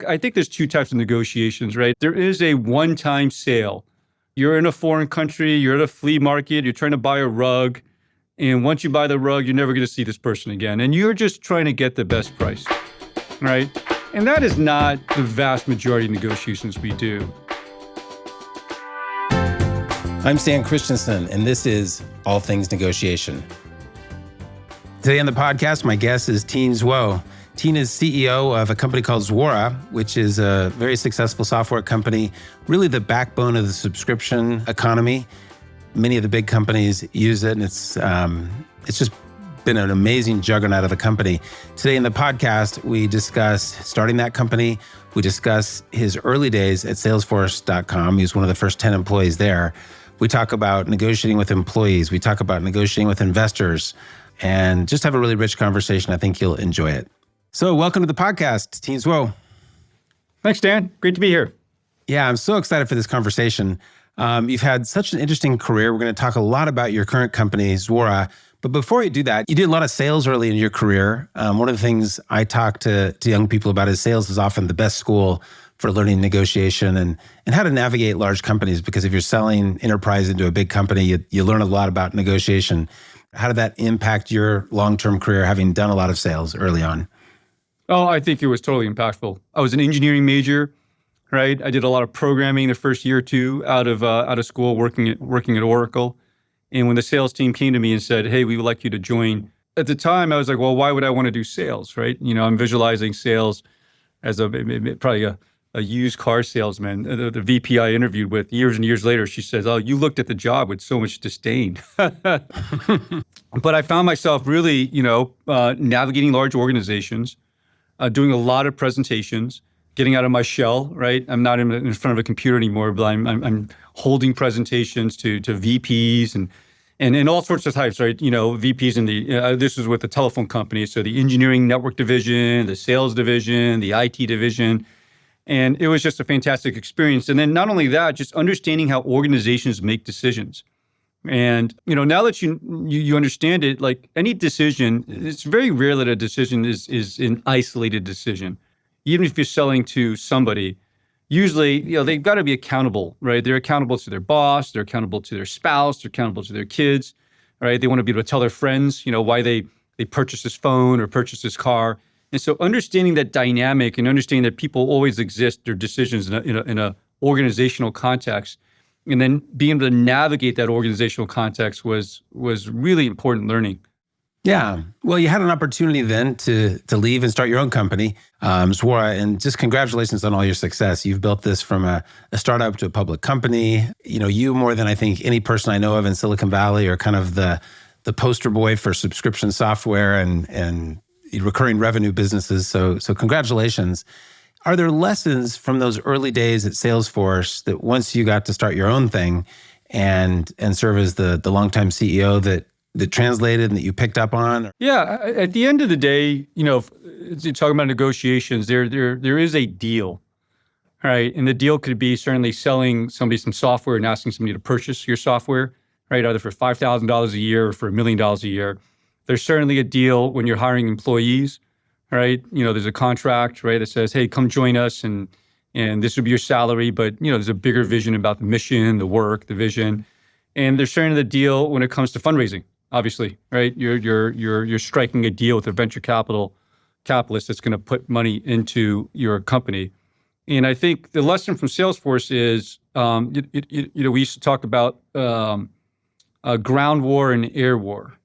I think there's two types of negotiations, right? There is a one-time sale. You're in a foreign country, you're at a flea market, you're trying to buy a rug, and once you buy the rug, you're never going to see this person again. And you're just trying to get the best price, right? And that is not the vast majority of negotiations we do. I'm Stan Christensen, and this is All Things Negotiation. Today on the podcast, my guest is Tien Tzuo. Tien is CEO of a company called Zuora, which is a very successful software company, really the backbone of the subscription economy. Many of the big companies use it, and it's just been an amazing juggernaut of a company. Today in the podcast, we discuss starting that company. We discuss his early days at Salesforce.com. He was one of the first 10 employees there. We talk about negotiating with employees. We talk about negotiating with investors, and just have a really rich conversation. I think you'll enjoy it. So welcome to the podcast, Tien Tzuo. Thanks, Dan. Great to be here. Yeah, I'm so excited for this conversation. You've had such an interesting career. We're going to talk a lot about your current company, Zuora. But before you do that, you did a lot of sales early in your career. One of the things I talk to young people about is sales is often the best school for learning negotiation and how to navigate large companies, because if you're selling enterprise into a big company, you learn a lot about negotiation. How did that impact your long-term career, having done a lot of sales early on? Oh, I think it was totally impactful. I was an engineering major, right? I did a lot of programming the first year or two out of school, working at Oracle. And when the sales team came to me and said, "Hey, we would like you to join," at the time I was like, "Well, why would I want to do sales?" Right? I'm visualizing sales as probably a used car salesman. The VP I interviewed with years and years later, she says, "Oh, you looked at the job with so much disdain." But I found myself really, navigating large organizations. Doing a lot of presentations, getting out of my shell, right? I'm not in front of a computer anymore, but I'm holding presentations to VPs and all sorts of types, right? VPs in this was with the telephone company, so the engineering network division, the sales division, the IT division, and it was just a fantastic experience. And then not only that, just understanding how organizations make decisions. And, now that you understand it, like any decision, it's very rare that a decision is an isolated decision. Even if you're selling to somebody, usually, they've got to be accountable, right? They're accountable to their boss, they're accountable to their spouse, they're accountable to their kids, right? They want to be able to tell their friends, why they purchased this phone or purchased this car. And so understanding that dynamic and understanding that people always exist, their decisions in a organizational context, and then being able to navigate that organizational context was really important learning. Yeah. Well, you had an opportunity then to leave and start your own company, Zuora, and just congratulations on all your success. You've built this from a startup to a public company. You more than I think any person I know of in Silicon Valley are kind of the poster boy for subscription software and recurring revenue businesses. So congratulations. Are there lessons from those early days at Salesforce that once you got to start your own thing and serve as the longtime CEO that translated and that you picked up on? Yeah, at the end of the day, you're talking about negotiations, there is a deal, right? And the deal could be certainly selling somebody some software and asking somebody to purchase your software, right? Either for $5,000 a year or for $1 million a year. There's certainly a deal when you're hiring employees. Right, there's a contract, right, that says, "Hey, come join us, and this would be your salary." But there's a bigger vision about the mission, the work, the vision, and there's certainly the deal when it comes to fundraising. Obviously, right, you're striking a deal with a venture capitalist that's going to put money into your company. And I think the lesson from Salesforce is, we used to talk about ground war and air war.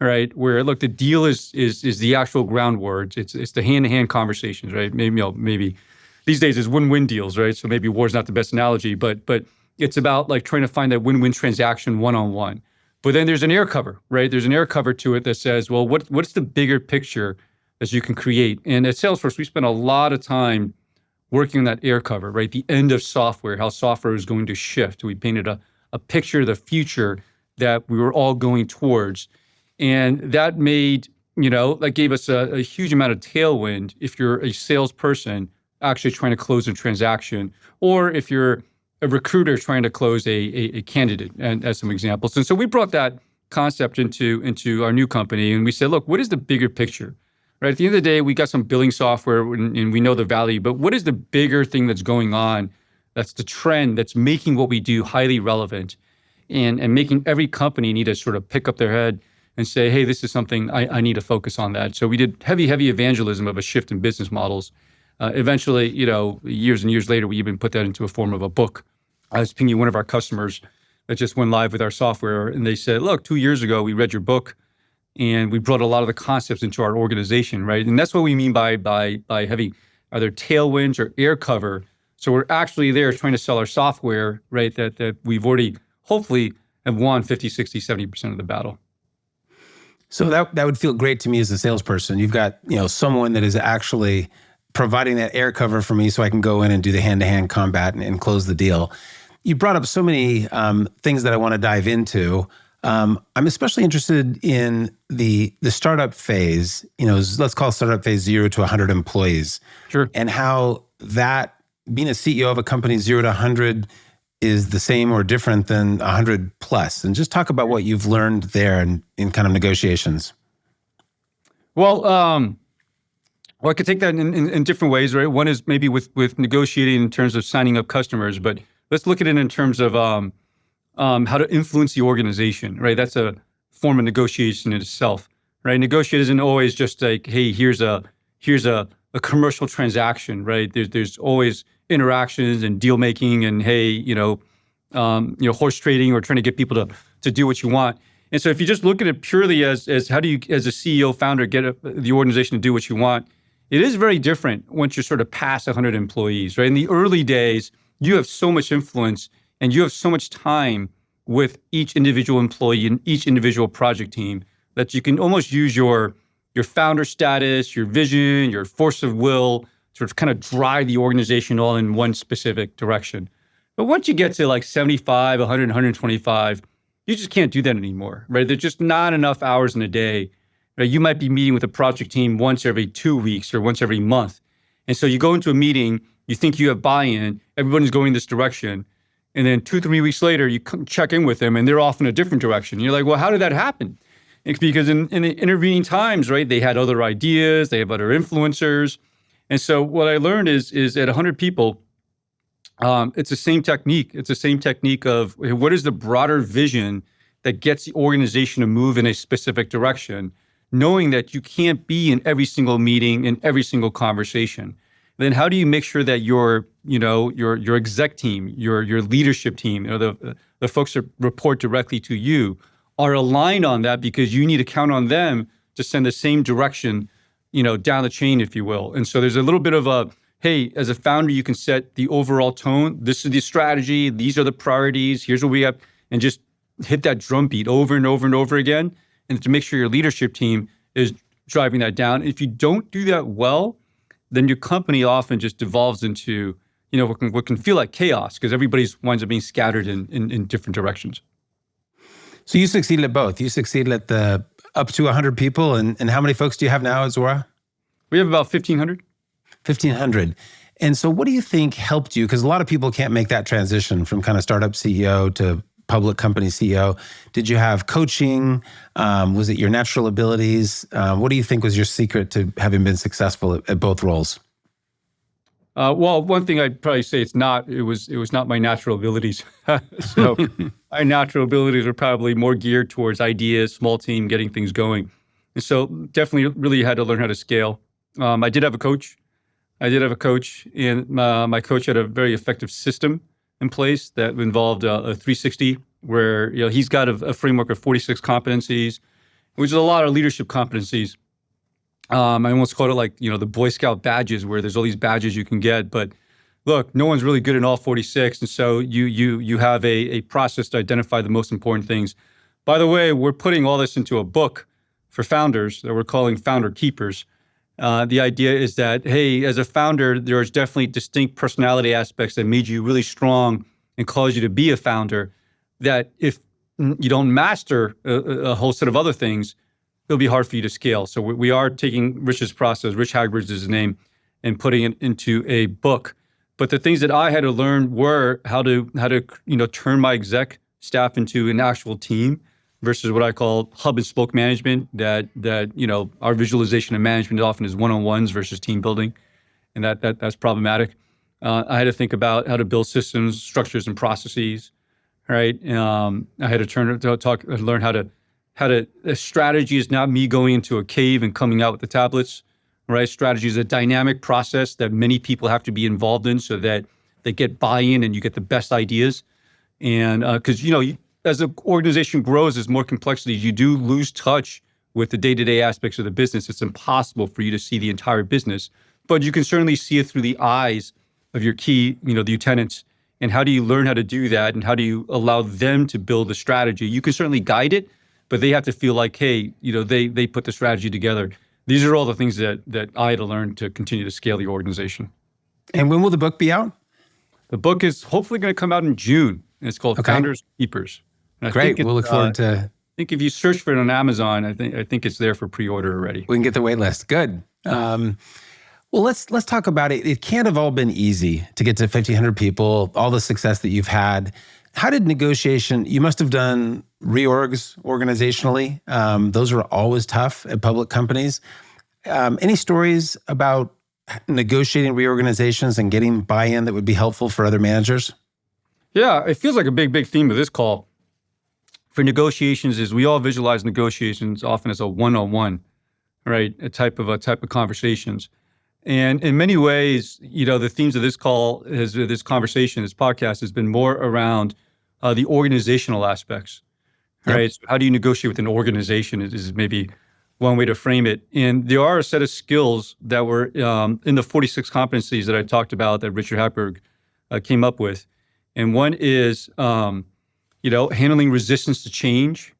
Right, where look, the deal is the actual ground war. It's the hand-to-hand conversations, right? Maybe these days it's win-win deals, right? So maybe war is not the best analogy, but it's about like trying to find that win-win transaction one-on-one. But then there's an air cover, right? There's an air cover to it that says, well, what's the bigger picture that you can create? And at Salesforce, we spent a lot of time working on that air cover, right? The end of software, how software is going to shift. We painted a picture of the future that we were all going towards. And that that gave us a huge amount of tailwind if you're a salesperson actually trying to close a transaction, or if you're a recruiter trying to close a candidate, and as some examples. And so we brought that concept into our new company, and we said, look, what is the bigger picture, right? At the end of the day, we got some billing software and we know the value, but what is the bigger thing that's going on? That's the trend that's making what we do highly relevant and making every company need to sort of pick up their head and say, hey, this is something I need to focus on that. So we did heavy evangelism of a shift in business models. Eventually, years and years later, we even put that into a form of a book. I was pinging one of our customers that just went live with our software, and they said, look, 2 years ago, we read your book, and we brought a lot of the concepts into our organization, right? And that's what we mean by having either tailwinds or air cover. So we're actually there trying to sell our software, right, that we've already hopefully have won 50, 60, 70% of the battle. So that would feel great to me as a salesperson. You've got, someone that is actually providing that air cover for me so I can go in and do the hand-to-hand combat and close the deal. You brought up so many things that I want to dive into. I'm especially interested in the startup phase, let's call startup phase 0 to 100 employees. Sure. And how that, being a CEO of a company 0 to 100 is the same or different than 100 plus. And just talk about what you've learned there in kind of negotiations. Well, I could take that in different ways, right? One is maybe with negotiating in terms of signing up customers, but let's look at it in terms of how to influence the organization, right? That's a form of negotiation in itself, right? Negotiate isn't always just like, hey, here's a commercial transaction, right? There's always interactions and deal making and hey, horse trading or trying to get people to do what you want. And so if you just look at it purely as how do you, as a CEO founder, get the organization to do what you want, it is very different once you're sort of past 100 employees, right? In the early days, you have so much influence and you have so much time with each individual employee and each individual project team that you can almost use your founder status, your vision, your force of will to kind of drive the organization all in one specific direction. But once you get to like 75, 100, 125, you just can't do that anymore, right? There's just not enough hours in a day. Right? You might be meeting with a project team once every 2 weeks or once every month. And so you go into a meeting, you think you have buy-in, everybody's going this direction. And then 2-3 weeks later, you check in with them and they're off in a different direction. You're like, well, how did that happen? It's because in the intervening times, right, they had other ideas, they have other influencers. And so what I learned is at 100 people, it's the same technique. It's the same technique of what is the broader vision that gets the organization to move in a specific direction, knowing that you can't be in every single meeting, in every single conversation. Then how do you make sure that your exec team, your leadership team, the folks that report directly to you are aligned on that because you need to count on them to send the same direction, down the chain, if you will. And so there's a little bit of a, hey, as a founder, you can set the overall tone. This is the strategy. These are the priorities. Here's what we have. And just hit that drumbeat over and over and over again. And to make sure your leadership team is driving that down. If you don't do that well, then your company often just devolves into, what can feel like chaos because everybody winds up being scattered in different directions. So you succeeded at both. You succeeded at the up to 100 people. And how many folks do you have now at Zuora? We have about 1,500. 1,500. And so what do you think helped you? Because a lot of people can't make that transition from kind of startup CEO to public company CEO. Did you have coaching? Was it your natural abilities? What do you think was your secret to having been successful at both roles? Well, one thing I'd probably say it was not my natural abilities. So my natural abilities are probably more geared towards ideas, small team, getting things going. And so definitely really had to learn how to scale. I did have a coach. And my coach had a very effective system in place that involved a 360 where he's got a framework of 46 competencies, which is a lot of leadership competencies. I almost called it like, the Boy Scout badges where there's all these badges you can get. But look, no one's really good in all 46. And so you have a process to identify the most important things. By the way, we're putting all this into a book for founders that we're calling Founder Keepers. The idea is that, hey, as a founder, there's definitely distinct personality aspects that made you really strong and caused you to be a founder, that if you don't master a whole set of other things, it'll be hard for you to scale. So we are taking Rich's process, Rich Hagberg's is his name, and putting it into a book. But the things that I had to learn were how to turn my exec staff into an actual team, versus what I call hub and spoke management, that our visualization of management often is one-on-ones versus team building, and that's problematic. I had to think about how to build systems, structures, and processes. Right. I had to learn how to. A strategy is not me going into a cave and coming out with the tablets. Right. Strategy is a dynamic process that many people have to be involved in so that they get buy-in and you get the best ideas. And because as the organization grows, there's more complexities. You do lose touch with the day-to-day aspects of the business. It's impossible for you to see the entire business, but you can certainly see it through the eyes of your key, the lieutenants. And how do you learn how to do that? And how do you allow them to build the strategy? You can certainly guide it, but they have to feel like, hey, they put the strategy together. These are all the things that I had to learn to continue to scale the organization. And when will the book be out? The book is hopefully going to come out in June, and it's called Founders Keepers. And Great. We'll look forward to. I think if you search for it on Amazon, I think it's there for pre-order already. We can get the wait list. Good. Well, let's talk about it. It can't have all been easy to get to 1,500 people, all the success that you've had. How did negotiation, you must have done reorgs organizationally. Those are always tough at public companies. Any stories about negotiating reorganizations and getting buy-in that would be helpful for other managers? Yeah, it feels like a big theme of this call for negotiations is we all visualize negotiations often as a one-on-one, right? A type of conversations. And in many ways, the themes of this call, this conversation, this podcast has been more around the organizational aspects, right? Yep. So how do you negotiate with an organization is maybe one way to frame it. And there are a set of skills that were in the 46 competencies that I talked about that Richard Hackberg came up with. And one is, handling resistance to change,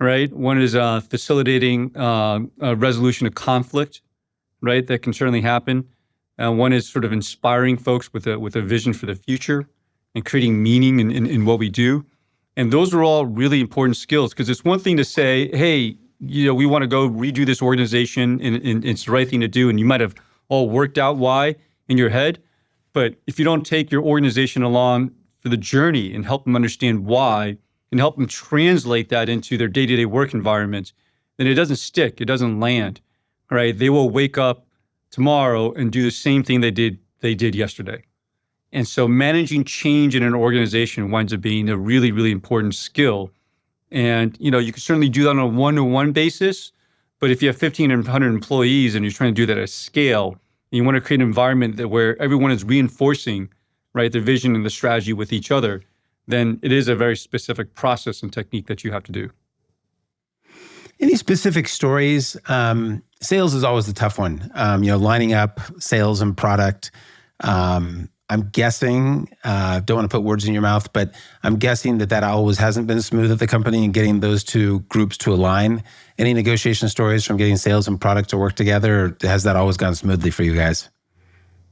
right? One is facilitating a resolution of conflict, right? That can certainly happen. One is sort of inspiring folks with a vision for the future and creating meaning in what we do. And those are all really important skills because it's one thing to say, hey, we want to go redo this organization and it's the right thing to do. And you might have all worked out why in your head. But if you don't take your organization along for the journey and help them understand why and help them translate that into their day-to-day work environment, then it doesn't stick. It doesn't land. Right? They will wake up tomorrow and do the same thing they did yesterday. And so managing change in an organization winds up being a really, really important skill. And, you can certainly do that on a one-to-one basis, but if you have 1,500 employees and you're trying to do that at scale, and you want to create an environment where everyone is reinforcing, right, the vision and the strategy with each other, then it is a very specific process and technique that you have to do. Any specific stories? Sales is always the tough one. Lining up sales and product. I'm guessing, don't want to put words in your mouth, but I'm guessing that always hasn't been smooth at the company and getting those two groups to align. Any negotiation stories from getting sales and product to work together, or has that always gone smoothly for you guys?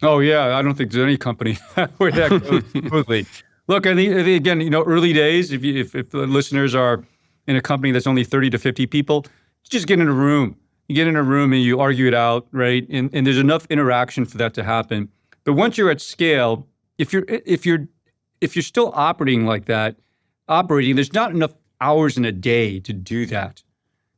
Oh yeah, I don't think there's any company where that goes smoothly. Look, I think again, early days, if the listeners are in a company that's only 30 to 50 people, just get in a room. You get in a room and you argue it out, right? And there's enough interaction for that to happen. But once you're at scale, if you're still operating like that, there's not enough hours in a day to do that,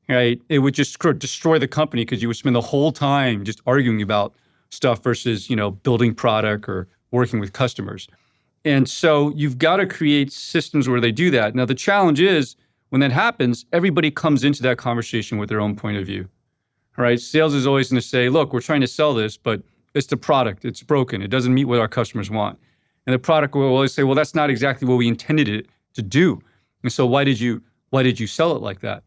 right? It would just destroy the company because you would spend the whole time just arguing about stuff versus, building product or working with customers. And so you've got to create systems where they do that. Now, the challenge is when that happens, everybody comes into that conversation with their own point of view, right? Sales is always going to say, look, we're trying to sell this, but it's the product. It's broken. It doesn't meet what our customers want. And the product will always say, well, that's not exactly what we intended it to do. And so why did you sell it like that?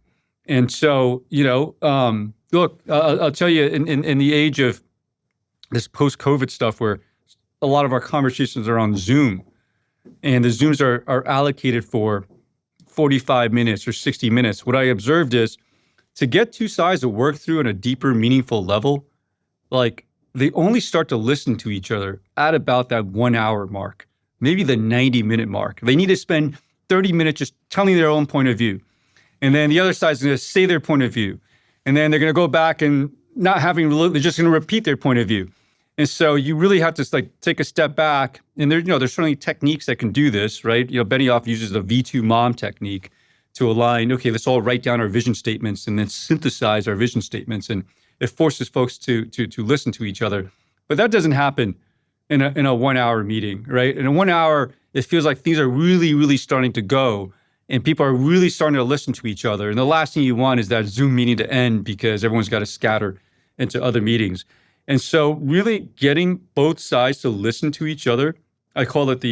And so, look, I'll tell you, in the age of this post-COVID stuff where a lot of our conversations are on Zoom, and the Zooms are allocated for 45 minutes or 60 minutes, what I observed is to get two sides to work through on a deeper, meaningful level, like they only start to listen to each other at about that 1 hour mark, maybe the 90-minute mark. They need to spend 30 minutes just telling their own point of view. And then the other side is going to say their point of view. And then they're going to go back and they're just going to repeat their point of view. And so you really have to take a step back. And there's certainly techniques that can do this, right? Benioff uses the V2 MOM technique to align, okay, let's all write down our vision statements and then synthesize our vision statements. And it forces folks to listen to each other. But that doesn't happen in a 1 hour meeting, right? In a 1 hour, it feels like things are really, really starting to go and people are really starting to listen to each other. And the last thing you want is that Zoom meeting to end because everyone's got to scatter into other meetings. And so really getting both sides to listen to each other, I call it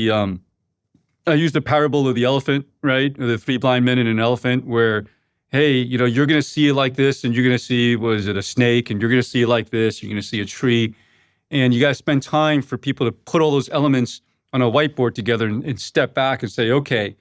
I use the parable of the elephant, right? The three blind men and an elephant where, hey, you're going to see it like this and you're going to see, a snake? And you're going to see it like this, you're going to see a tree. And you got to spend time for people to put all those elements on a whiteboard together and step back and say, okay,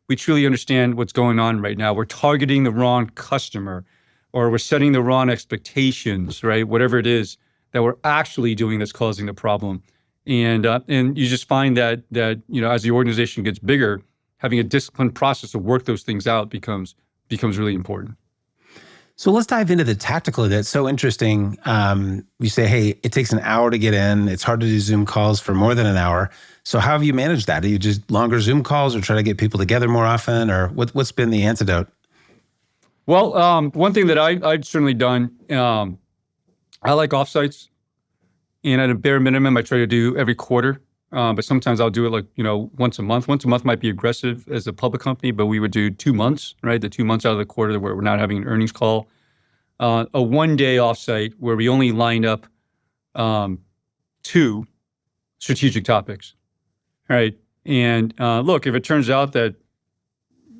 we truly understand what's going on right now. We're targeting the wrong customer or we're setting the wrong expectations, right? Whatever it is that we're actually doing that's causing the problem. And you just find that as the organization gets bigger, having a disciplined process to work those things out becomes really important. So let's dive into the tactical of that. It's so interesting. You say, hey, it takes an hour to get in. It's hard to do Zoom calls for more than an hour. So how have you managed that? Are you just longer Zoom calls or try to get people together more often? Or what's been the antidote? Well, one thing that I've certainly done, I like offsites. And at a bare minimum, I try to do every quarter. But sometimes I'll do it once a month. Once a month might be aggressive as a public company, but we would do 2 months, right? The 2 months out of the quarter where we're not having an earnings call. A 1-day offsite where we only line up 2 strategic topics, right? And look, if it turns out that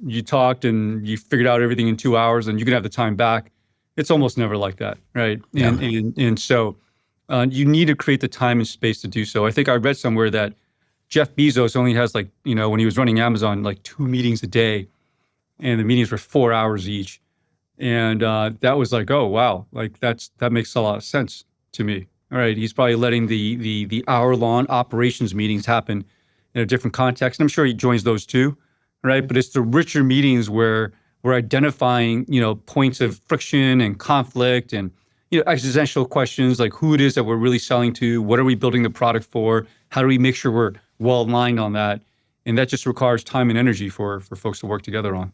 you talked and you figured out everything in 2 hours and you can have the time back, it's almost never like that, right? Yeah. And so you need to create the time and space to do so. I think I read somewhere that Jeff Bezos only has when he was running Amazon, 2 meetings a day, and the meetings were 4 hours each. And that was oh, wow, that makes a lot of sense to me. All right, he's probably letting the hour-long operations meetings happen in a different context. And I'm sure he joins those too, right? But it's the richer meetings where we're identifying, points of friction and conflict and existential questions like who it is that we're really selling to, what are we building the product for, how do we make sure we're well aligned on that, and that just requires time and energy for folks to work together on.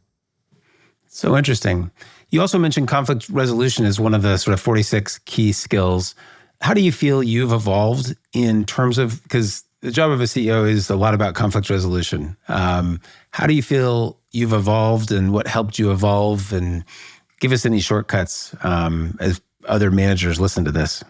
So interesting. You also mentioned conflict resolution as one of the sort of 46 key skills. How do you feel you've evolved in terms of, because the job of a CEO is a lot about conflict resolution. How do you feel you've evolved and what helped you evolve? And give us any shortcuts as other managers listen to this.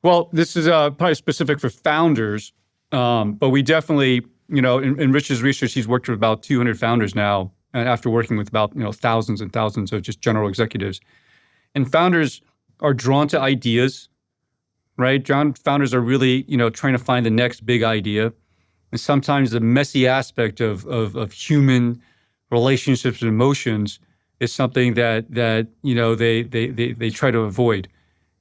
Well, this is probably specific for founders, but we definitely, in Rich's research, he's worked with about 200 founders now, and after working with about thousands and thousands of just general executives. And founders are drawn to ideas, right? Founders are really, trying to find the next big idea. And sometimes the messy aspect of human relationships and emotions is something that they try to avoid.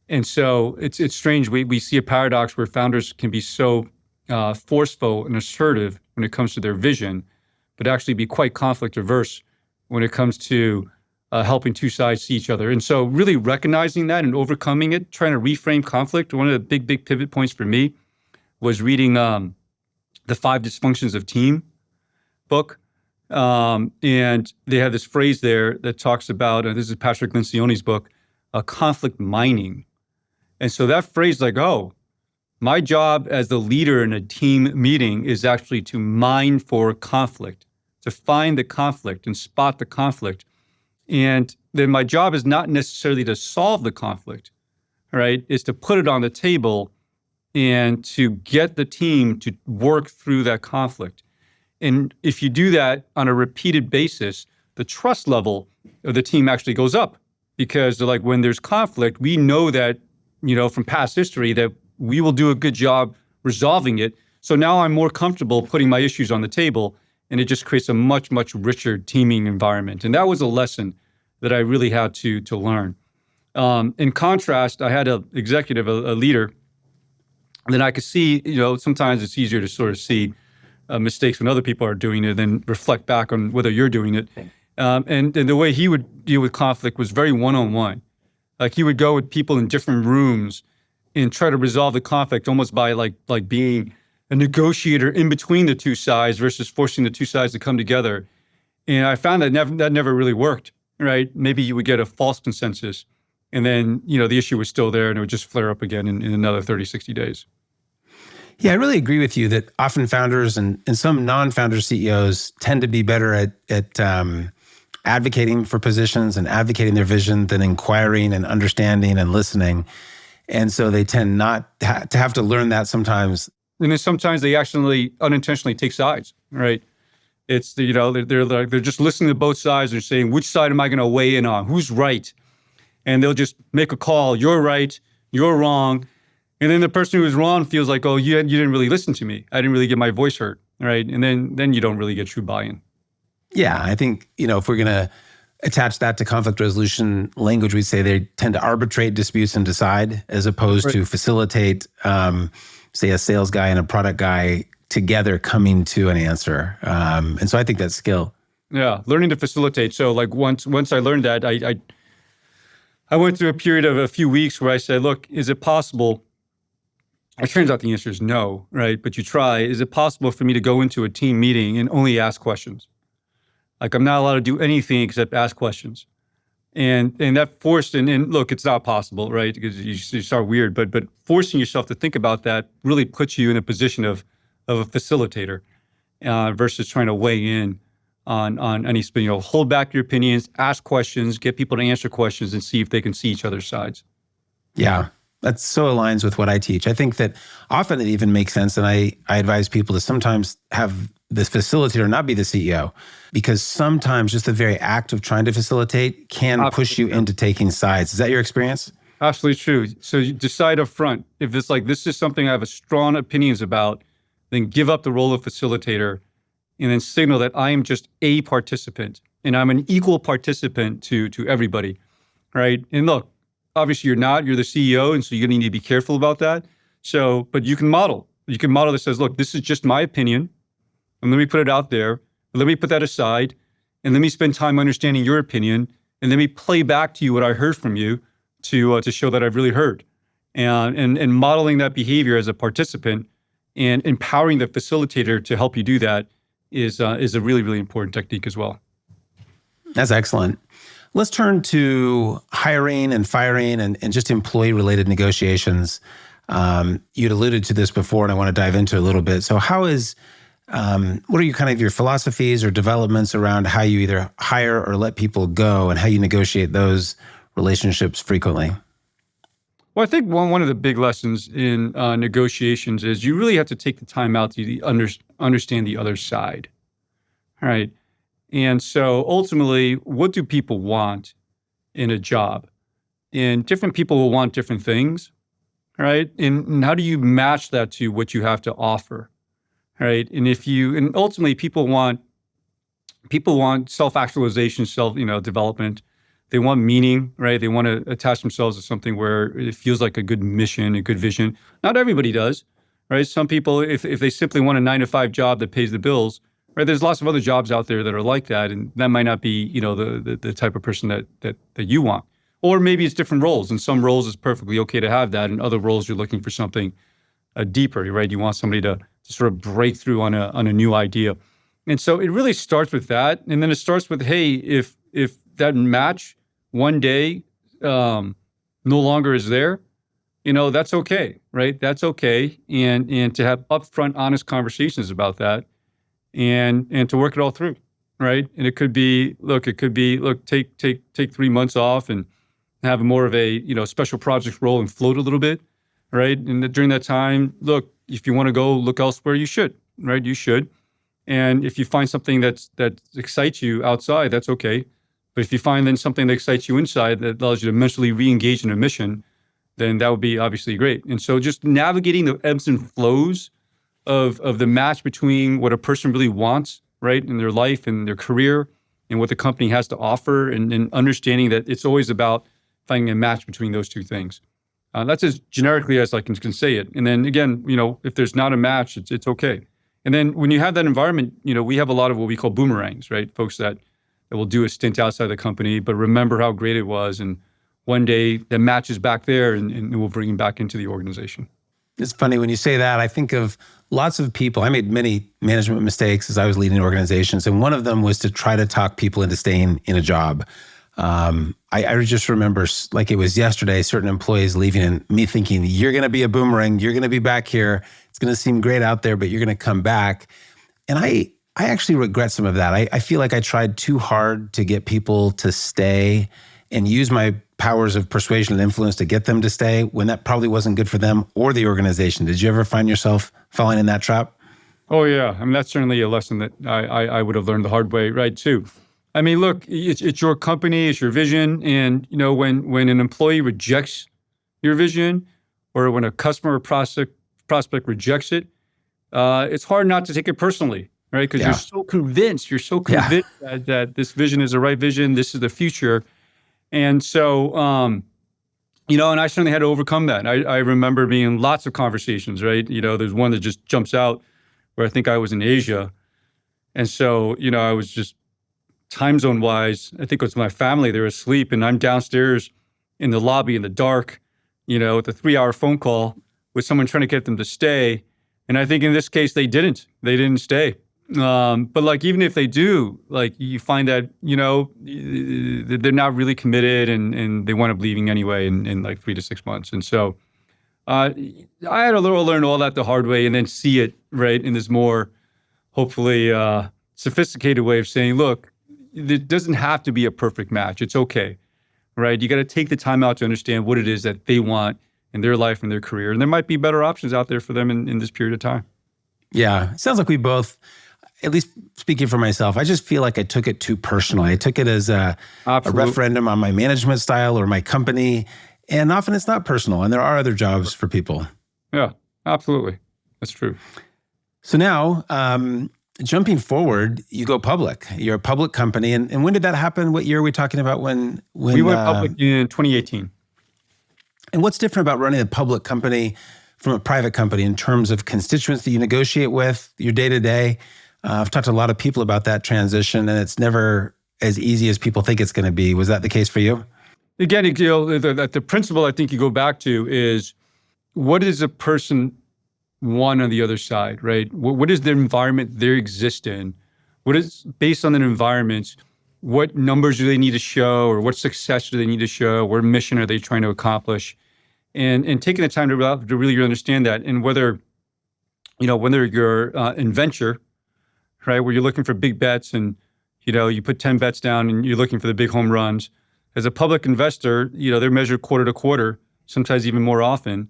And so it's strange. We see a paradox where founders can be so forceful and assertive when it comes to their vision, but actually be quite conflict averse when it comes to helping two sides see each other. And so really recognizing that and overcoming it, trying to reframe conflict. One of the big pivot points for me was reading the 5 Dysfunctions of Team book. And they have this phrase there that talks about, this is Patrick Lencioni's book, conflict mining. And so that phrase oh, my job as the leader in a team meeting is actually to mine for conflict, to find the conflict and spot the conflict. And then my job is not necessarily to solve the conflict, right? It's to put it on the table and to get the team to work through that conflict. And if you do that on a repeated basis, the trust level of the team actually goes up because they're when there's conflict, we know that, from past history that we will do a good job resolving it. So now I'm more comfortable putting my issues on the table, and it just creates a much, much richer teaming environment. And that was a lesson that I really had to learn. In contrast, I had an executive, a leader, and then I could see, sometimes it's easier to sort of see mistakes when other people are doing it than reflect back on whether you're doing it. And the way he would deal with conflict was very one-on-one. He would go with people in different rooms and try to resolve the conflict almost by like being a negotiator in between the two sides versus forcing the two sides to come together. And I found that never really worked, right? Maybe you would get a false consensus, and then, the issue was still there and it would just flare up again in another 30, 60 days. Yeah, I really agree with you that often founders and some non-founder CEOs tend to be better at advocating for positions and advocating their vision than inquiring and understanding and listening. And so they tend not to have to learn that sometimes. And then sometimes they actually unintentionally take sides, right? It's they're just listening to both sides and saying, which side am I going to weigh in on? Who's right? And they'll just make a call. You're right. You're wrong. And then the person who was wrong feels like, oh, you didn't really listen to me. I didn't really get my voice heard, right? And then you don't really get true buy-in. Yeah, I think, if we're going to attach that to conflict resolution language, we'd say they tend to arbitrate disputes and decide as opposed to facilitate, say, a sales guy and a product guy together coming to an answer. And so I think that's skill. Yeah, learning to facilitate. So like once I learned that, I went through a period of a few weeks where I said, look, is it possible? It turns out the answer is no, right? But you try. Is it possible for me to go into a team meeting and only ask questions? Like I'm not allowed to do anything except ask questions. And that forced, and look, it's not possible, right? Because you start weird, but forcing yourself to think about that really puts you in a position of a facilitator versus trying to weigh in on any, hold back your opinions, ask questions, get people to answer questions and see if they can see each other's sides. Yeah. That so aligns with what I teach. I think that often it even makes sense, and I advise people to sometimes have the facilitator not be the CEO, because sometimes just the very act of trying to facilitate can push you into taking sides. Is that your experience? Absolutely true. So you decide up front, if it's like, this is something I have a strong opinions about, then give up the role of facilitator and then signal that I am just a participant and I'm an equal participant to everybody, right? And look, obviously you're the CEO, and so you're going to need to be careful about that. So, but you can model that says, look, this is just my opinion, and let me put it out there, let me put that aside, and let me spend time understanding your opinion, and let me play back to you what I heard from you to show that I've really heard. And modeling that behavior as a participant and empowering the facilitator to help you do that is a really, really important technique as well. That's excellent. Let's turn to hiring and firing and just employee-related negotiations. You'd alluded to this before, and I want to dive into it a little bit. So what are your philosophies or developments around how you either hire or let people go and how you negotiate those relationships frequently? Well, I think one of the big lessons in negotiations is you really have to take the time out to understand the other side, right? And so ultimately, what do people want in a job? And different people will want different things, right? And how do you match that to what you have to offer, right? And ultimately people want self-actualization, development. They want meaning, right? They want to attach themselves to something where it feels like a good mission, a good vision. Not everybody does, right? Some people, if they simply want a 9-to-5 job that pays the bills, right? There's lots of other jobs out there that are like that, and that might not be, the type of person that you want. Or maybe it's different roles. In some roles, it's perfectly okay to have that. In other roles, you're looking for something deeper, right? You want somebody to sort of break through on a new idea. And so it really starts with that, and then it starts with, hey, if that match one day no longer is there, that's okay, right? That's okay, and to have upfront, honest conversations about that. And to work it all through, right? And it could be, take 3 months off and have more of a, special projects role and float a little bit, right? And during that time, look, if you want to go look elsewhere, you should, right? You should. And if you find something that excites you outside, that's okay. But if you find then something that excites you inside that allows you to mentally re-engage in a mission, then that would be obviously great. And so just navigating the ebbs and flows of the match between what a person really wants, right, in their life and their career and what the company has to offer, and understanding that it's always about finding a match between those two things. That's as generically as I can say it. And then again, if there's not a match, it's okay. And then when you have that environment, we have a lot of what we call boomerangs, right? Folks that will do a stint outside the company, but remember how great it was. And one day the match is back there and we'll bring them back into the organization. It's funny when you say that, I think of lots of people. I made many management mistakes as I was leading organizations. And one of them was to try to talk people into staying in a job. I just remember like it was yesterday, certain employees leaving and me thinking, you're going to be a boomerang. You're going to be back here. It's going to seem great out there, but you're going to come back. And I actually regret some of that. I feel like I tried too hard to get people to stay and use my powers of persuasion and influence to get them to stay when that probably wasn't good for them or the organization. Did you ever find yourself falling in that trap? Oh, yeah. I mean, that's certainly a lesson that I would have learned the hard way, right, too. I mean, look, it's your company, it's your vision. And, when an employee rejects your vision or when a customer or prospect rejects it, it's hard not to take it personally, right? Because you're so convinced that this vision is the right vision, this is the future. And so, and I certainly had to overcome that. I remember being in lots of conversations, right? There's one that just jumps out where I think I was in Asia. And so, I was just time zone wise, I think it was my family, they were asleep and I'm downstairs in the lobby in the dark, with a 3-hour phone call with someone trying to get them to stay. And I think in this case, they didn't stay. But like, even if they do, like you find that, they're not really committed and they wind up leaving anyway in like 3 to 6 months. And so I had to learn all that the hard way and then see it, right, in this more hopefully sophisticated way of saying, look, it doesn't have to be a perfect match. It's okay, right? You got to take the time out to understand what it is that they want in their life and their career. And there might be better options out there for them in this period of time. Yeah. It sounds like we both, at least speaking for myself, I just feel like I took it too personally. I took it as a referendum on my management style or my company. And often it's not personal. And there are other jobs for people. Yeah, absolutely. That's true. So now, jumping forward, you go public. You're a public company. And when did that happen? What year are we talking about when we went public in 2018. And what's different about running a public company from a private company in terms of constituents that you negotiate with, your day-to-day? I've talked to a lot of people about that transition, and it's never as easy as people think it's going to be. Was that the case for you? Again, the principle I think you go back to is, what does a person want on the other side, right? What is the environment they exist in? What is, based on that environment, what numbers do they need to show, or what success do they need to show? What mission are they trying to accomplish? And taking the time to really understand that, and whether you're in venture, right, where you're looking for big bets and, you put 10 bets down and you're looking for the big home runs. As a public investor, they're measured quarter to quarter, sometimes even more often.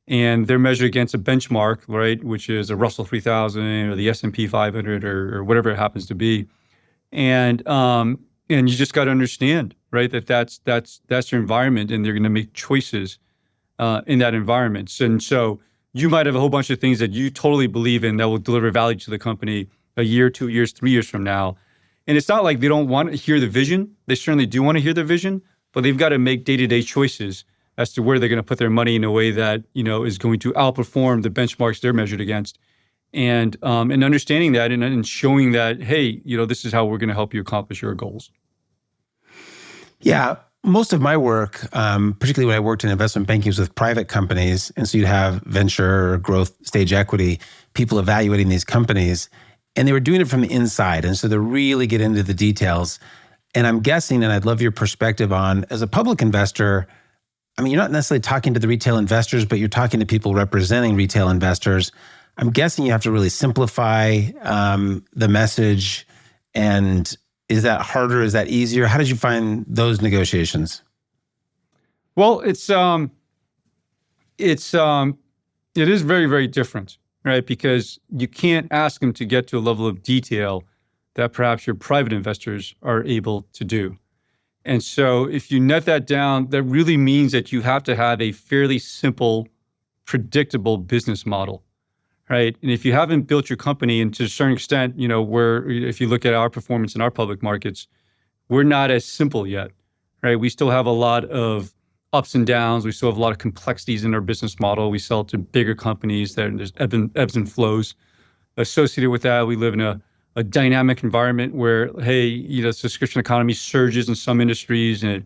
And they're measured against a benchmark, right, which is a Russell 3000 or the S&P 500 or whatever it happens to be. And you just got to understand, right, that's their environment, and they're going to make choices in that environment. And so you might have a whole bunch of things that you totally believe in that will deliver value to the company a year, 2 years, 3 years from now. And it's not like they don't want to hear the vision. They certainly do want to hear the vision, but they've got to make day-to-day choices as to where they're going to put their money in a way that, is going to outperform the benchmarks they're measured against. And understanding that and showing that, hey, this is how we're going to help you accomplish your goals. Yeah. Most of my work, particularly when I worked in investment banking, was with private companies. And so you'd have venture or growth stage equity, people evaluating these companies, and they were doing it from the inside. And so they really get into the details. And I'm guessing, and I'd love your perspective on, as a public investor, I mean, you're not necessarily talking to the retail investors, but you're talking to people representing retail investors. I'm guessing you have to really simplify the message. And is that harder? Is that easier? How did you find those negotiations? Well, it is very, very different, right? Because you can't ask them to get to a level of detail that perhaps your private investors are able to do. And so if you net that down, that really means that you have to have a fairly simple, predictable business model, right? And if you haven't built your company, and to a certain extent, if you look at our performance in our public markets, we're not as simple yet, right? We still have a lot of ups and downs. We still have a lot of complexities in our business model. We sell to bigger companies that there's ebbs and flows associated with that. We live in a dynamic environment where, hey, subscription economy surges in some industries, and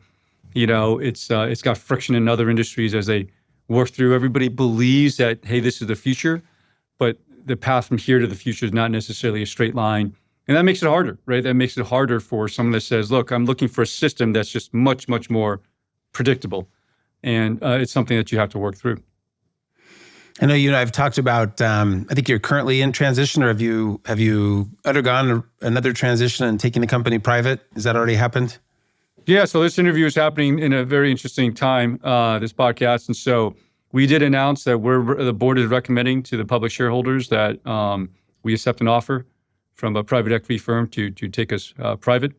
it's got friction in other industries as they work through. Everybody believes that, hey, this is the future, but the path from here to the future is not necessarily a straight line. And that makes it harder, right? That makes it harder for someone that says, look, I'm looking for a system that's just much, much more predictable. And it's something that you have to work through. I know you and I have talked about, I think you're currently in transition, or have you undergone another transition and taking the company private? Has that already happened? Yeah, so this interview is happening in a very interesting time, this podcast. And so we did announce that the board is recommending to the public shareholders that we accept an offer from a private equity firm to take us private.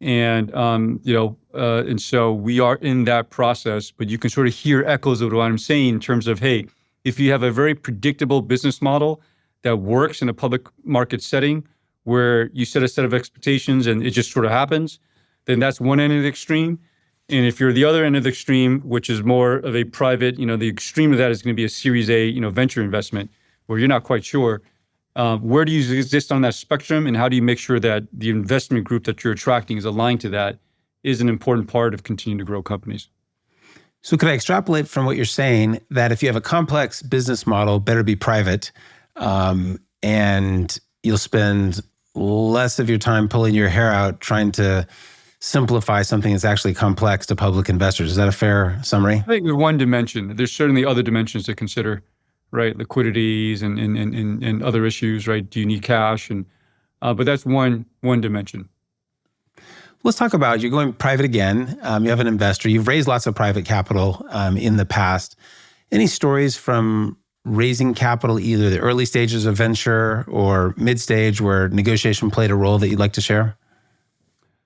And, and so we are in that process, but you can sort of hear echoes of what I'm saying in terms of, hey, if you have a very predictable business model that works in a public market setting where you set a set of expectations and it just sort of happens, then that's one end of the extreme. And if you're the other end of the extreme, which is more of a private, the extreme of that is going to be a Series A, venture investment where you're not quite sure. Where do you exist on that spectrum, and how do you make sure that the investment group that you're attracting is aligned to that is an important part of continuing to grow companies. So could I extrapolate from what you're saying that if you have a complex business model, better be private, and you'll spend less of your time pulling your hair out trying to simplify something that's actually complex to public investors? Is that a fair summary? I think there's one dimension. There's certainly other dimensions to consider, right? Liquidities and other issues, right? Do you need cash? But that's one dimension. Let's talk about, you're going private again. You have an investor. You've raised lots of private capital in the past. Any stories from raising capital, either the early stages of venture or mid-stage, where negotiation played a role that you'd like to share?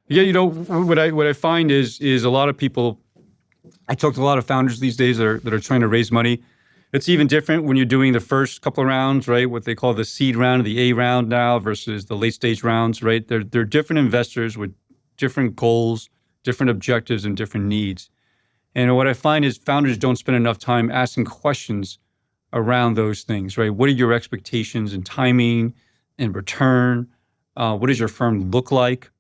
Yeah, what I find is a lot of people, I talk to a lot of founders these days that are trying to raise money. It's even different when you're doing the first couple of rounds, right? What they call the seed round, the A round now versus the late stage rounds, right? They're different investors with different goals, different objectives, and different needs. And what I find is founders don't spend enough time asking questions around those things, right? What are your expectations in timing and return? What does your firm look like,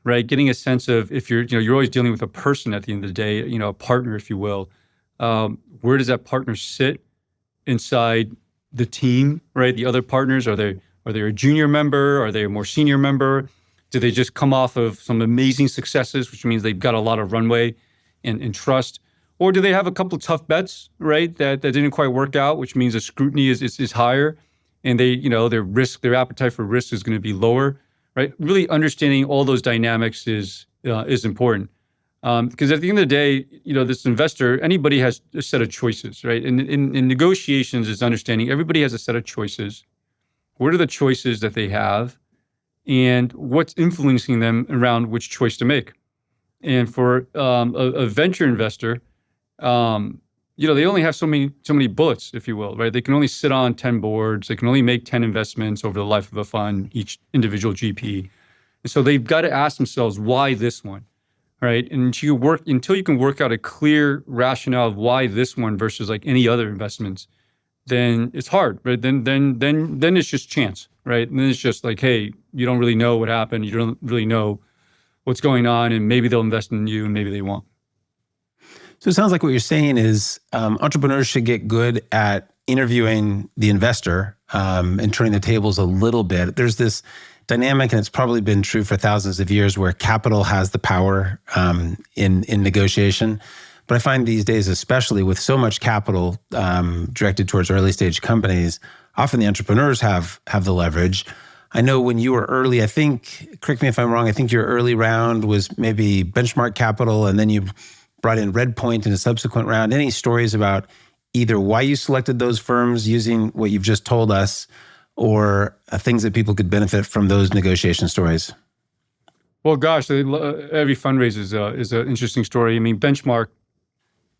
right? Getting a sense of, if you're always dealing with a person at the end of the day, a partner, if you will. Where does that partner sit inside the team, right? The other partners, are they a junior member? Are they a more senior member? Do they just come off of some amazing successes, which means they've got a lot of runway and trust? Or do they have a couple of tough bets, right, that didn't quite work out, which means the scrutiny is higher, and their appetite for risk is going to be lower, right? Really understanding all those dynamics is important. Because at the end of the day, this investor, anybody has a set of choices, right? In negotiations, is understanding everybody has a set of choices. What are the choices that they have, and what's influencing them around which choice to make? And for a venture investor, they only have so many bullets, if you will, right? They can only sit on 10 boards. They can only make 10 investments over the life of a fund, each individual GP. And so they've got to ask themselves, why this one? Right, and until you can work out a clear rationale of why this one versus like any other investments, then it's hard, right? Then it's just chance, right? And then it's just like, hey, you don't really know what happened, you don't really know what's going on, and maybe they'll invest in you, and maybe they won't. So it sounds like what you're saying is entrepreneurs should get good at interviewing the investor and turning the tables a little bit. There's this dynamic, and it's probably been true for thousands of years, where capital has the power in negotiation. But I find these days, especially with so much capital directed towards early stage companies, often the entrepreneurs have the leverage. I know when you were early, I think, correct me if I'm wrong, I think your early round was maybe benchmark capital, and then you brought in Redpoint in a subsequent round. Any stories about either why you selected those firms using what you've just told us, or things that people could benefit from those negotiation stories? Well, gosh, every fundraiser is an interesting story. I mean, Benchmark,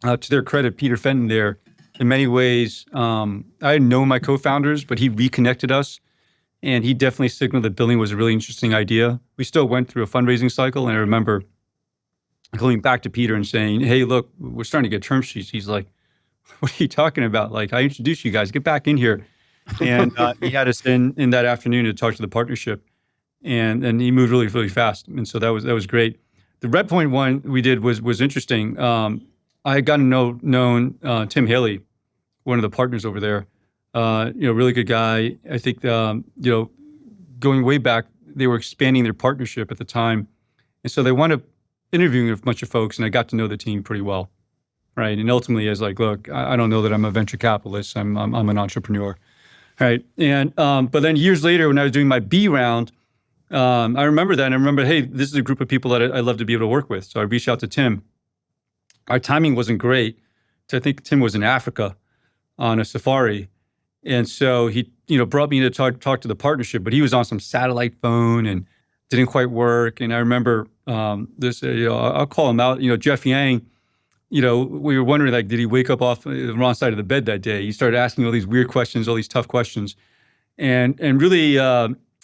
to their credit, Peter Fenton there, in many ways, I had known my co-founders, but he reconnected us, and he definitely signaled that building was a really interesting idea. We still went through a fundraising cycle, and I remember going back to Peter and saying, hey, look, we're starting to get term sheets. He's like, what are you talking about? Like, I introduced you guys, get back in here. And he had us in that afternoon to talk to the partnership, and he moved really, really fast. And so that was great. The Redpoint one we did was interesting. I had gotten known Tim Haley, one of the partners over there. Really good guy. I think going way back, they were expanding their partnership at the time, and so they wound up interviewing a bunch of folks, and I got to know the team pretty well, right? And ultimately, I was like, look, I don't know that I'm a venture capitalist. I'm an entrepreneur, right? And but then years later, when I was doing my B round, I remember that, and I remember, hey, this is a group of people that I love to be able to work with. So I reached out to Tim. Our timing wasn't great. So I think Tim was in Africa on a safari. And so he, brought me in to talk to the partnership, but he was on some satellite phone and didn't quite work. And I remember I'll call him out, Jeff Yang, we were wondering, like, did he wake up off the wrong side of the bed that day? He started asking all these weird questions, all these tough questions, and really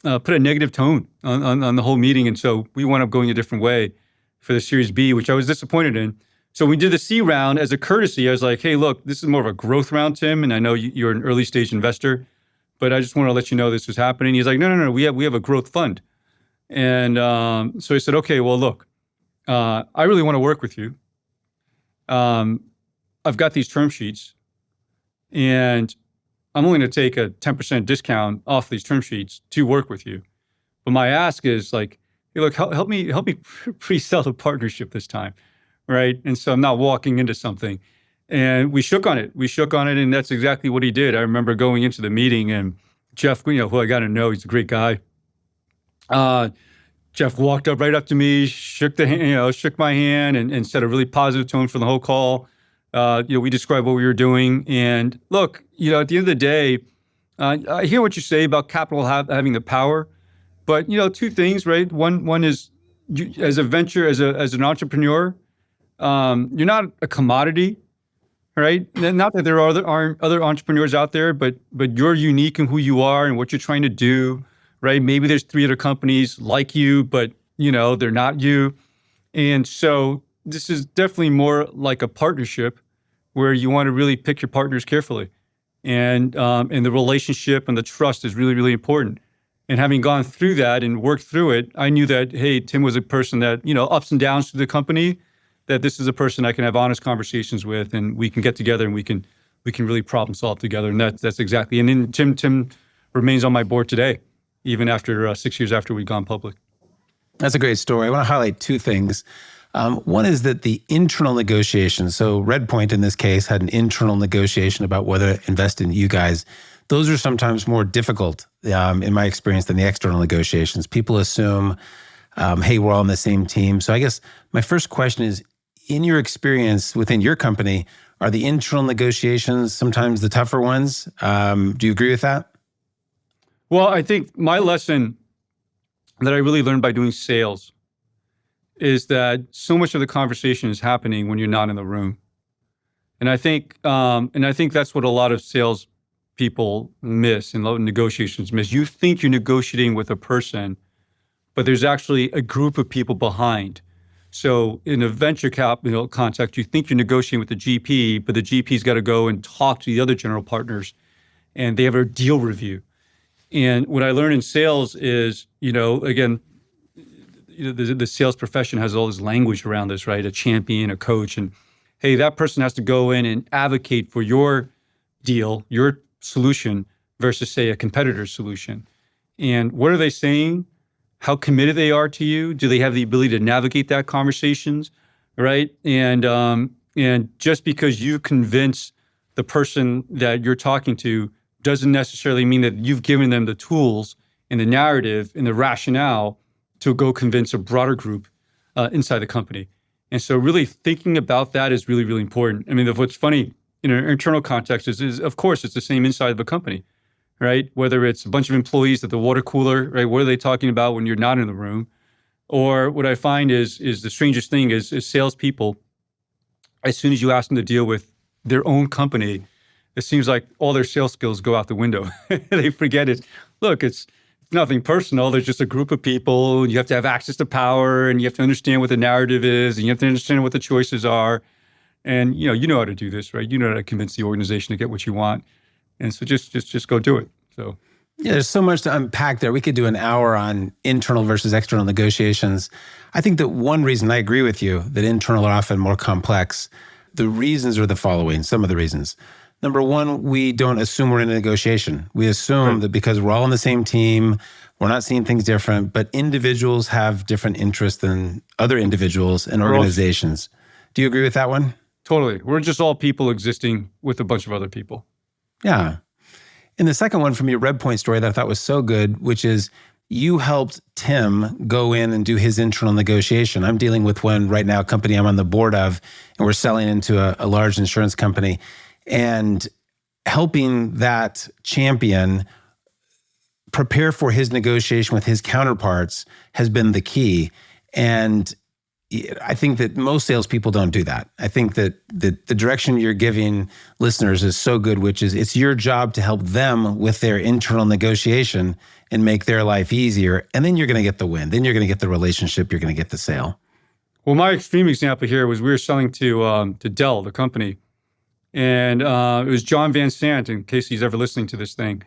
put a negative tone on the whole meeting. And so we wound up going a different way for the Series B, which I was disappointed in. So we did the C round as a courtesy. I was like, hey, look, this is more of a growth round, Tim, and I know you're an early stage investor, but I just want to let you know this was happening. He's like, no, we have a growth fund. And so he said, okay, well, look, I really want to work with you. I've got these term sheets, and I'm only going to take a 10% discount off these term sheets to work with you. But my ask is like, hey, look, help me pre-sell the partnership this time. Right. And so I'm not walking into something. And we shook on it. And that's exactly what he did. I remember going into the meeting, and Jeff, who I got to know, he's a great guy. Jeff walked right up to me, shook my hand and set a really positive tone for the whole call. We described what we were doing. And look, at the end of the day, I hear what you say about capital having the power, but, two things, right? One is as an entrepreneur, you're not a commodity, right? Not that there aren't other entrepreneurs out there, but you're unique in who you are and what you're trying to do, right? Maybe there's 3 other companies like you, but they're not you. And so this is definitely more like a partnership where you want to really pick your partners carefully. And the relationship and the trust is really, really important. And having gone through that and worked through it, I knew that, hey, Tim was a person that, ups and downs to the company, that this is a person I can have honest conversations with, and we can get together and we can really problem solve together. And that's exactly. And then Tim remains on my board today, even after 6 years after we've gone public. That's a great story. I want to highlight 2 things. One is that the internal negotiations, so Redpoint in this case had an internal negotiation about whether to invest in you guys. Those are sometimes more difficult, in my experience, than the external negotiations. People assume, hey, we're all on the same team. So I guess my first question is, in your experience within your company, are the internal negotiations sometimes the tougher ones? Do you agree with that? Well, I think my lesson that I really learned by doing sales is that so much of the conversation is happening when you're not in the room. And I think that's what a lot of sales people miss and a lot of negotiations miss. You think you're negotiating with a person, but there's actually a group of people behind. So in a venture capital context, you think you're negotiating with the GP, but the GP's got to go and talk to the other general partners, and they have a deal review. And what I learned in sales is, again, the sales profession has all this language around this, right? A champion, a coach, and hey, that person has to go in and advocate for your deal, your solution versus, say, a competitor's solution. And what are they saying? How committed they are to you? Do they have the ability to navigate that conversations, right? And just because you convince the person that you're talking to doesn't necessarily mean that you've given them the tools and the narrative and the rationale to go convince a broader group inside the company. And so really thinking about that is really, really important. I mean, what's funny in an internal context is of course, it's the same inside of a company. Right? Whether it's a bunch of employees at the water cooler, right? What are they talking about when you're not in the room? Or what I find is the strangest thing is salespeople, as soon as you ask them to deal with their own company, it seems like all their sales skills go out the window. They forget it. Look, it's nothing personal. There's just a group of people. You have to have access to power, and you have to understand what the narrative is, and you have to understand what the choices are. And you know how to do this, right? You know how to convince the organization to get what you want. And so just go do it. So yeah, there's so much to unpack there. We could do an hour on internal versus external negotiations. I think that one reason I agree with you that internal are often more complex. the reasons are the following, some of the reasons. Number one, we don't assume we're in a negotiation. We assume that because we're all on the same team, we're not seeing things different, but individuals have different interests than other individuals and organizations. Do you agree with that one? Totally. We're just all people existing with a bunch of other people. Yeah. And the second one from your Red Point story that I thought was so good, which is you helped Tim go in and do his internal negotiation. I'm dealing with one right now, a company I'm on the board of, and we're selling into a large insurance company. And helping that champion prepare for his negotiation with his counterparts has been the key. And I think that most salespeople don't do that. I think that the direction you're giving listeners is so good, which is it's your job to help them with their internal negotiation and make their life easier. And then you're going to get the win. Then you're going to get the relationship. You're going to get the sale. Well, my extreme example here was we were selling to Dell, the company. And it was John Van Sant, in case he's ever listening to this thing.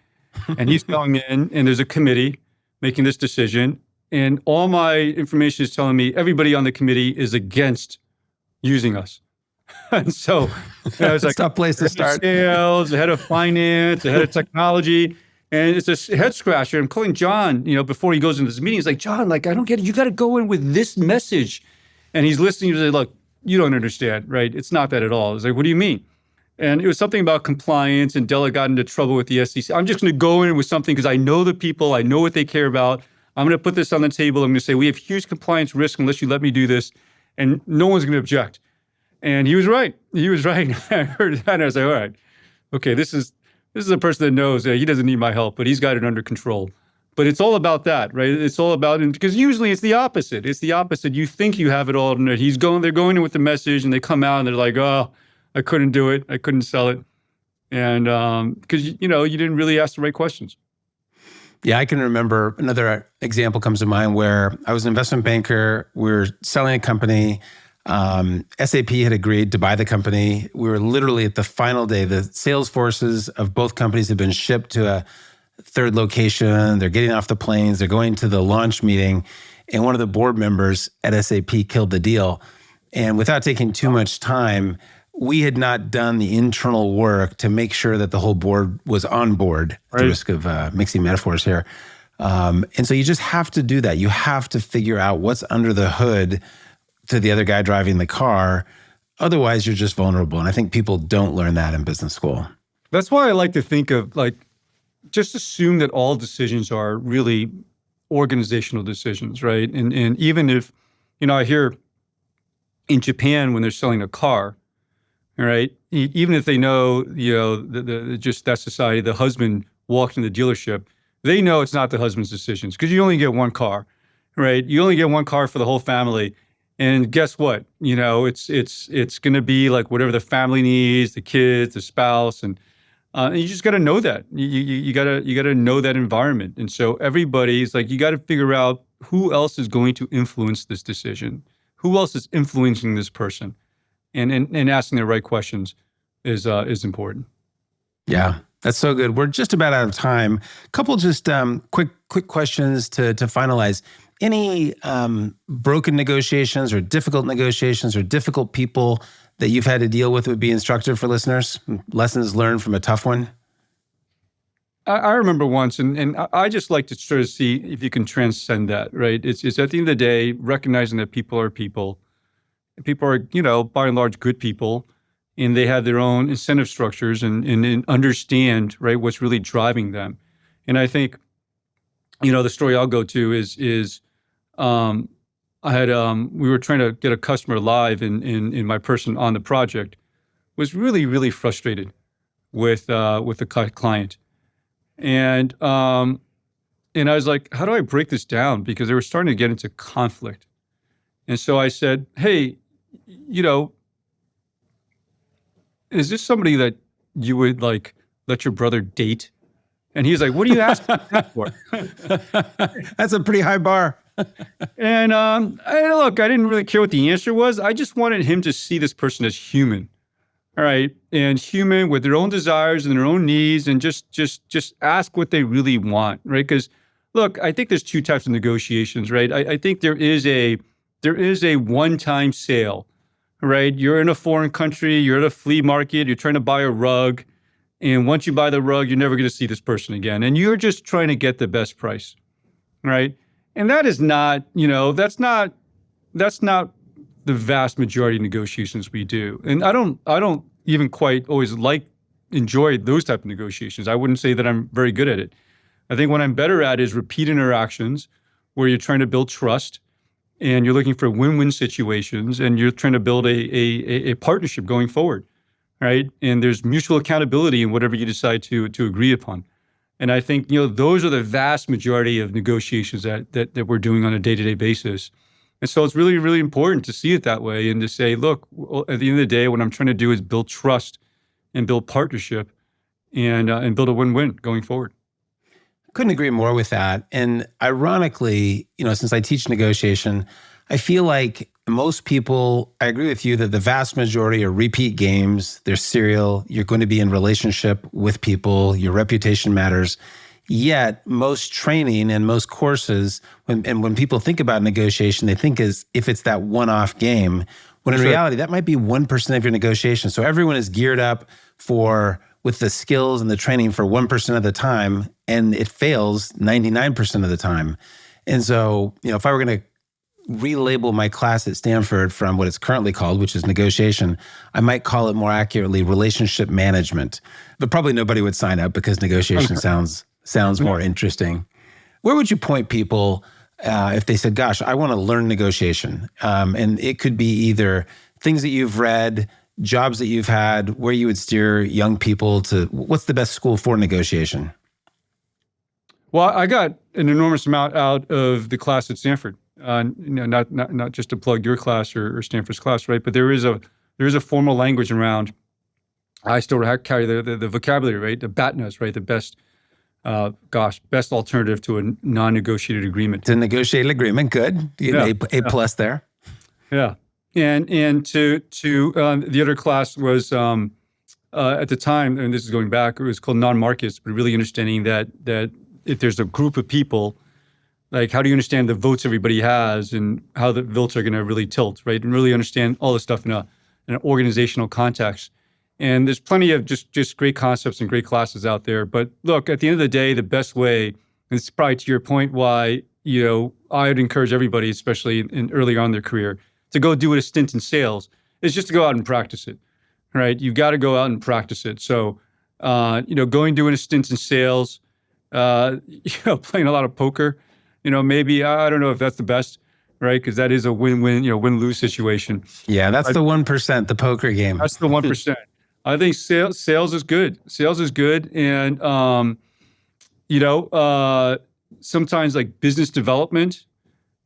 And he's going in, and there's a committee making this decision. And all my information is telling me everybody on the committee is against using us. And so I was like, tough place to start. Sales, the head of finance, the head of technology. And it's a head scratcher. I'm calling John, before he goes into this meeting. He's like, John, I don't get it. You got to go in with this message. And he's listening. He's like, look, you don't understand, right? It's not that at all. It's like, what do you mean? And it was something about compliance, and Dell got into trouble with the SEC. I'm just going to go in with something because I know the people, I know what they care about. I'm going to put this on the table. I'm going to say, we have huge compliance risk unless you let me do this. And no one's going to object. And he was right. He was right. I heard that and I was like, all right, okay, this is a person that knows that he doesn't need my help, but he's got it under control. But it's all about that, right? It's all about, because usually it's the opposite. It's the opposite. You think you have it all, and they're going in with the message, and they come out and they're like, oh, I couldn't do it. I couldn't sell it. And because, you didn't really ask the right questions. Yeah, I can remember another example comes to mind where I was an investment banker. We were selling a company. SAP had agreed to buy the company. We were literally at the final day. The Salesforces of both companies had been shipped to a third location. They're getting off the planes. They're going to the launch meeting. And one of the board members at SAP killed the deal. And without taking too much time, we had not done the internal work to make sure that the whole board was on board, at the risk of mixing metaphors here. And so you just have to do that. You have to figure out what's under the hood to the other guy driving the car. Otherwise, you're just vulnerable. And I think people don't learn that in business school. That's why I like to think of, just assume that all decisions are really organizational decisions, right? And even if, I hear in Japan when they're selling a car, all right, even if they know, just that society, the husband walked in the dealership, they know it's not the husband's decisions because you only get one car, right? You only get one car for the whole family. And guess what? It's going to be like whatever the family needs, the kids, the spouse, and you just got to know that. You got to know that environment. And so everybody's like, you got to figure out who else is going to influence this decision, who else is influencing this person. And asking the right questions is important. Yeah, that's so good. We're just about out of time. A couple just quick questions to finalize. Any broken negotiations or difficult people that you've had to deal with would be instructive for listeners? Lessons learned from a tough one? I remember once, and I just like to sort of see if you can transcend that, right? It's at the end of the day, recognizing that people are people. People are, by and large, good people, and they have their own incentive structures and understand, right, what's really driving them. And I think, the story I'll go to is I had we were trying to get a customer live, and my person on the project was really, really frustrated with the client, and I was like, how do I break this down? Because they were starting to get into conflict, and so I said, hey, is this somebody that you would let your brother date? And he's like, what are you asking that for? That's a pretty high bar. And I didn't really care what the answer was. I just wanted him to see this person as human. All right. And human with their own desires and their own needs, and just ask what they really want. Right. Because look, I think there's two types of negotiations, right? I think there is a one-time sale, right? You're in a foreign country, you're at a flea market, you're trying to buy a rug. And once you buy the rug, you're never going to see this person again. And you're just trying to get the best price, right? And that is not, that's not the vast majority of negotiations we do. And I don't even quite always enjoy those type of negotiations. I wouldn't say that I'm very good at it. I think what I'm better at is repeat interactions where you're trying to build trust and you're looking for win-win situations and you're trying to build a partnership going forward, right? And there's mutual accountability in whatever you decide to agree upon. And I think, those are the vast majority of negotiations that we're doing on a day-to-day basis. And so it's really, really important to see it that way and to say, look, at the end of the day, what I'm trying to do is build trust and build partnership and build a win-win going forward. Couldn't agree more with that. And ironically, since I teach negotiation, I feel like most people, I agree with you that the vast majority are repeat games. They're serial. You're going to be in relationship with people. Your reputation matters. Yet most training and most courses, when people think about negotiation, they think as if it's that one-off game, when in reality, that might be 1% of your negotiation. So everyone is geared up with the skills and the training for 1% of the time, and it fails 99% of the time. And so, if I were going to relabel my class at Stanford from what it's currently called, which is negotiation, I might call it more accurately relationship management. But probably nobody would sign up because negotiation sounds more interesting. Where would you point people if they said, gosh, I want to learn negotiation? And it could be either things that you've read, jobs that you've had, where you would steer young people to, what's the best school for negotiation? Well, I got an enormous amount out of the class at Stanford. Not just to plug your class or Stanford's class, right? But there is a formal language around. I still carry the vocabulary, right? The BATNAs, right? The best alternative to a non-negotiated agreement. To negotiated agreement, good. A plus there. Yeah, and to the other class was at the time, and this is going back, it was called non-markets, but really understanding that if there's a group of people, like how do you understand the votes everybody has and how the votes are going to really tilt, right? And really understand all this stuff in an organizational context. And there's plenty of just great concepts and great classes out there. But look, at the end of the day, the best way, and it's probably to your point why, I would encourage everybody, especially early on in their career, to go do a stint in sales, is just to go out and practice it, right? You've got to go out and practice it. So, doing a stint in sales, playing a lot of poker, maybe, I don't know if that's the best, right? Because that is a win-win, win-lose situation. Yeah, that's the 1%, the poker game. That's the 1%. I think sales is good. Sales is good. And, sometimes like business development,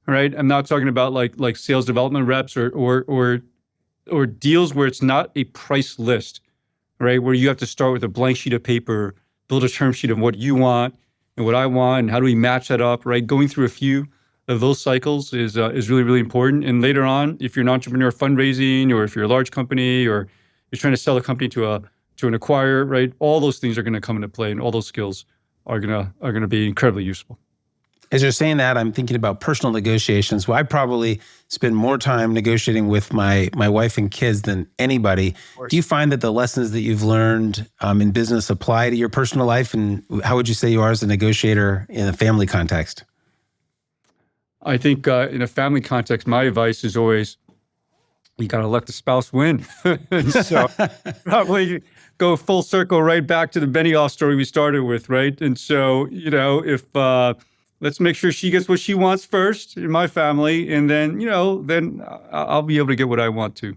right? I'm not talking about like sales development reps or deals where it's not a price list, right? Where you have to start with a blank sheet of paper, build a term sheet of what you want and what I want, and how do we match that up, right? Going through a few of those cycles is really, really important. And later on, if you're an entrepreneur fundraising, or if you're a large company, or you're trying to sell a company to an acquirer, right? All those things are going to come into play, and all those skills are going to be incredibly useful. As you're saying that, I'm thinking about personal negotiations. Well, I probably spend more time negotiating with my wife and kids than anybody. Do you find that the lessons that you've learned in business apply to your personal life? And how would you say you are as a negotiator in a family context? I think in a family context, my advice is always, you got to let the spouse win. So probably go full circle right back to the Benioff story we started with, right? And so, if let's make sure she gets what she wants first in my family, and then, then I'll be able to get what I want to.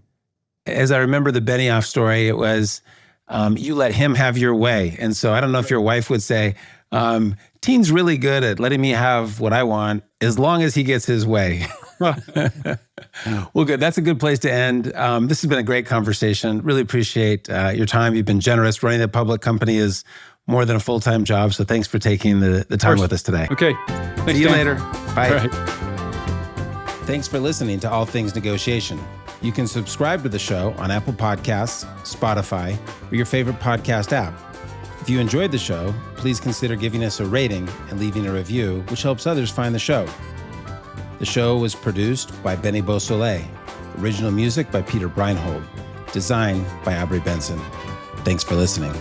As I remember the Benioff story, it was you let him have your way. And so I don't know if your wife would say, Tien's really good at letting me have what I want as long as he gets his way. Well, good. That's a good place to end. This has been a great conversation. Really appreciate your time. You've been generous. Running a public company is more than a full-time job. So thanks for taking the time with us today. Okay. Thanks, See you later. Bye. All right. Thanks for listening to All Things Negotiation. You can subscribe to the show on Apple Podcasts, Spotify, or your favorite podcast app. If you enjoyed the show, please consider giving us a rating and leaving a review, which helps others find the show. The show was produced by Benny Beausoleil. Original music by Peter Breinhold. Design by Aubrey Benson. Thanks for listening.